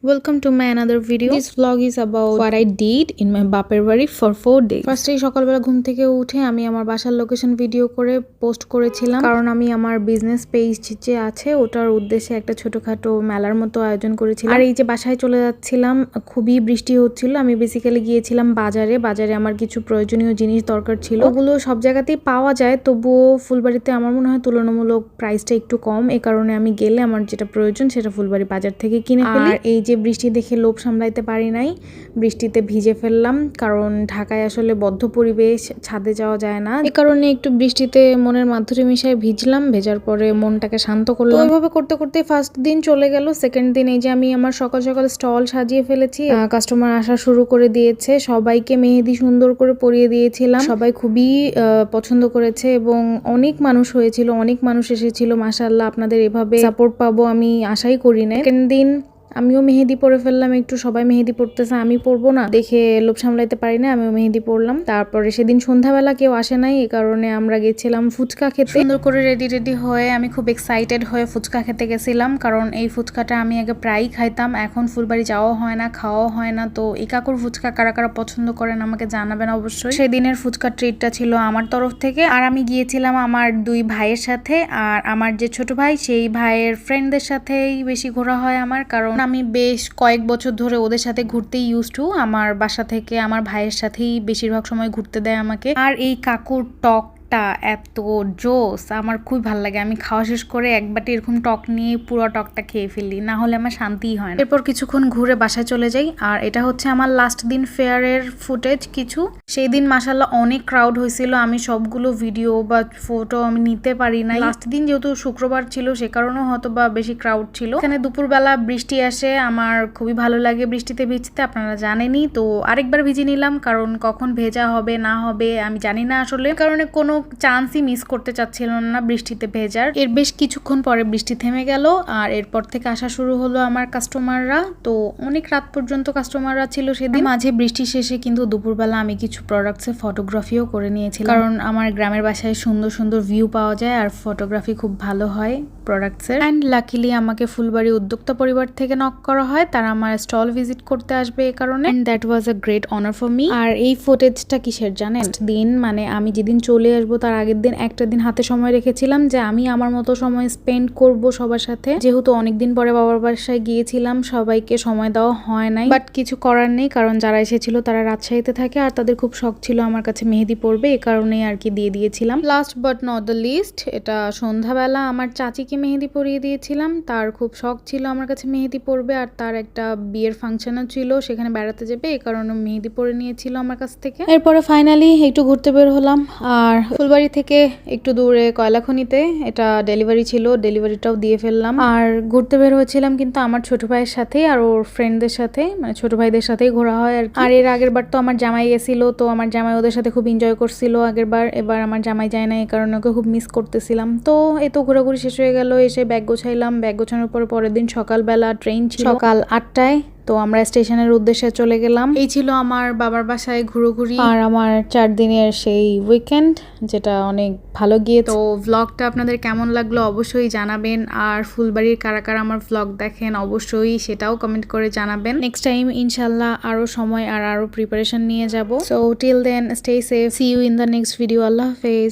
Welcome to my another video. This vlog is about what I did in my বাপের বাড়ি for 4 days. ফার্স্টেই সকালবেলা ঘুম থেকে উঠে আমি আমার বাসার লোকেশন ভিডিও করে পোস্ট করেছিলাম, কারণ আমি আমার বিজনেস পেজ যে আছে ওটার উদ্দেশ্যে একটা ছোটখাটো মেলার মতো আয়োজন করেছিলাম। আর এই যে বাসায় চলে যাচ্ছিলাম, খুবই বৃষ্টি হচ্ছিল। আমি বেসিক্যালি গিয়েছিলাম বাজারে আমার কিছু প্রয়োজনীয় জিনিস দরকার ছিল। ওগুলো সব জায়গাতেই পাওয়া যায়, তবুও ফুলবাড়িতে আমার মনে হয় তুলনামূলক প্রাইসটা একটু কম। এই কারণে আমি গেলে আমার যেটা প্রয়োজন সেটা ফুলবাড়ি বাজার থেকে কিনে ফেলি। আর এই যে বৃষ্টি দেখে লোভ সামলাইতে পারি নাই, বৃষ্টিতে ভিজে ফেললাম, কারণ ঢাকায় আসলে বদ্ধ পরিবেশ, ছাদে যাওয়া যায় না। এই কারণে একটু বৃষ্টিতে মনের মাধুরী মিশায় ভিজলাম। ভেজার পরে মনটাকে শান্ত করলাম। ওইভাবে করতে করতে ফার্স্ট দিন চলে গেল। সেকেন্ড দিন এই যে আমি আমার সকাল সকাল স্টল সাজিয়ে ফেলেছি, কাস্টমার আসা শুরু করে দিয়েছে। সবাইকে মেহেদি সুন্দর করে পরিয়ে দিয়েছিলাম, সবাই খুবই পছন্দ করেছে এবং অনেক মানুষ হয়েছিল, অনেক মানুষ এসেছিল। মাশাআল্লাহ, আপনাদের এভাবে সাপোর্ট পাবো আমি আশাই করি না। সেকেন্ড দিন আমিও মেহেদি পরে ফেললাম, একটু সবাই মেহেদি পড়তেছে, আমি পরবো না দেখে লোভ সামলাইতে পারি না, আমিও মেহেদি পরলাম। তারপরে সেদিন সন্ধ্যাবেলা কেউ আসে নাই, এই কারণে আমরা গেছিলাম ফুচকা খেতে। সুন্দর করে রেডি হয়ে আমি খুব এক্সাইটেড হয়ে ফুচকা খেতে গেছিলাম, কারণ এই ফুচকাটা আমি আগে প্রায়ই খাইতাম, এখন ফুলবাড়ি যাওয়া হয় না, খাওয়াও হয় না। তো এই কাকুর ফুচকা কারা কারা পছন্দ করেন আমাকে জানাবেন অবশ্যই। সেদিনের ফুচকা ট্রিটটা ছিল আমার তরফ থেকে। আর আমি গিয়েছিলাম আমার দুই ভাইয়ের সাথে, আর আমার যে ছোট ভাই সেই ভাইয়ের ফ্রেন্ডদের সাথেই বেশি ঘোরা হয় আমার, কারণ আমি বেশ কয়েক বছর ধরে ওদের সাথে ঘুরতেই ইউজ টু। আমার বাসা থেকে আমার ভাইয়ের সাথেই বেশিরভাগ সময় ঘুরতে দেয় আমাকে। আর এই কাকুর টকটা এত জোস, আমার খুবই ভালো লাগে। আমি খাওয়া শেষ করে এক বাটি এরকম টক নিয়ে পুরো টকটা খেয়ে ফেলি, না হলে আমার শান্তিই হয় না। এরপর কিছুক্ষণ ঘুরে বাসায় চলে যাই। আর এটা হচ্ছে আমার লাস্ট দিন ফেয়ারের ফুটেজ কিছু। সেই দিন মাশাআল্লাহ অনেক ক্রাউড হয়েছিল, আমি সবগুলো ভিডিও বা ফটো আমি নিতে পারি নাই। লাস্ট দিন যেহেতু শুক্রবার ছিল, সে কারণেও হয়তো বা বেশি ক্রাউড ছিল। এখানে দুপুরবেলা বৃষ্টি আসে, আমার খুবই ভালো লাগে বৃষ্টিতে ভিজতে, আপনারা জানেনই। তো আরেকবার ভিজে নিলাম, কারণ কখন ভেজা হবে না হবে আমি জানি না আসলে, কারণে কোনো চান্সই মিস করতে চাচ্ছিলাম না বৃষ্টিতে ভেজার। এর বেশ কিছুক্ষণ পরে বৃষ্টি থেমে গেল, আর এরপর থেকে আসা শুরু হলো আমার কাস্টমাররা। তো অনেক রাত পর্যন্ত কাস্টমাররা ছিল সেদিন। মাঝে বৃষ্টি শেষে কিন্তু দুপুরবেলা আমি কিছু প্রোডাক্টসের ফটোগ্রাফিও করে নিয়েছিলাম, কারণ আমার গ্রামের বাসায় সুন্দর সুন্দর ভিউ পাওয়া যায় আর ফটোগ্রাফি খুব ভালো হয় প্রোডাক্টসের। অ্যান্ড লাকিলি আমাকে ফুলবাড়ি উদ্যোক্তা পরিবার থেকে নক করা হয়, তারা আমার স্টল ভিজিট করতে আসবে এই কারণে। And that was a great honour for me. আর এই ফুটেজটা কিসের জানেন? দিন মানে আমি যেদিন চলে আসবো তার আগের দিন একটা দিন হাতে সময় রেখেছিলাম যে আমি আমার মতো সময় স্পেন্ড করব সবার সাথে। যেহেতু অনেকদিন পরে বাবার বাসায় গিয়েছিলাম, সবাইকে সময় দেওয়া হয় নাই, বাট কিছু করার নেই, কারণ যারা এসেছিল তারা রাজশাহীতে থাকে আর তাদের খুব শখ ছিল আমার কাছে মেহেদি পড়বে, এই কারণেই আর কি দিয়ে দিয়েছিলাম। Last but not the least, এটা সন্ধ্যাবেলা আমার চাচিকে মেহেদি পরিয়ে দিয়েছিলাম। তার খুব শখ ছিল আমার কাছে মেহেদি পরবে, আর তার একটা বিয়ের ফাংশনও ছিল, সেখানে বেড়াতে যাবে, এই কারণে মেহেদি পরে নিয়েছিল আমার কাছ থেকে। এরপরে ফাইনালি একটু ঘুরতে বের হলাম। আর ফুলবাড়ি থেকে একটু দূরে কয়লাখনিতে এটা ডেলিভারি ছিল, ডেলিভারিটাও দিয়ে ফেললাম। আর ঘুরতে বের হয়েছিলাম কিন্তু আমার ছোট ভাইয়ের সাথে আর ওর ফ্রেন্ডদের সাথে, মানে ছোট ভাইদের সাথেই ঘোরা হয় আর কি। আর এর আগের বার তো আমার জামাই গেছিল, তো আমার জামাই ওদের সাথে খুব এনজয় করছিল আগের বার। এবার আমার জামাই যায় না, এই কারণে ওকে খুব মিস করতেছিলাম। তো এই তো ঘোরাঘুরি শেষ হয়ে গেল, এসে ব্যাগ গোছাইলাম। ব্যাগ গোছানোর পরে পরের দিন সকালবেলা ট্রেন ছিল সকাল 8টায়, তো আমরা স্টেশনের উদ্দেশ্যে চলে গেলাম। এই ছিল আমার বাবার বাসায় ঘুরোঘুরি আর আমার 4 দিনের সেই উইকেন্ড, যেটা অনেক ভালো গিয়েছে। তো ভ্লগটা আপনাদের কেমন লাগলো অবশ্যই জানাবেন, আর ফুলবাড়ির কারা কারা আমার ভ্লগ দেখেন অবশ্যই সেটাও কমেন্ট করে জানাবেন। নেক্সট টাইম ইনশাল্লাহ আরো সময় আর আরো প্রিপারেশন নিয়ে যাব। So till then stay safe, see you in the next video. আল্লাহ হাফেজ।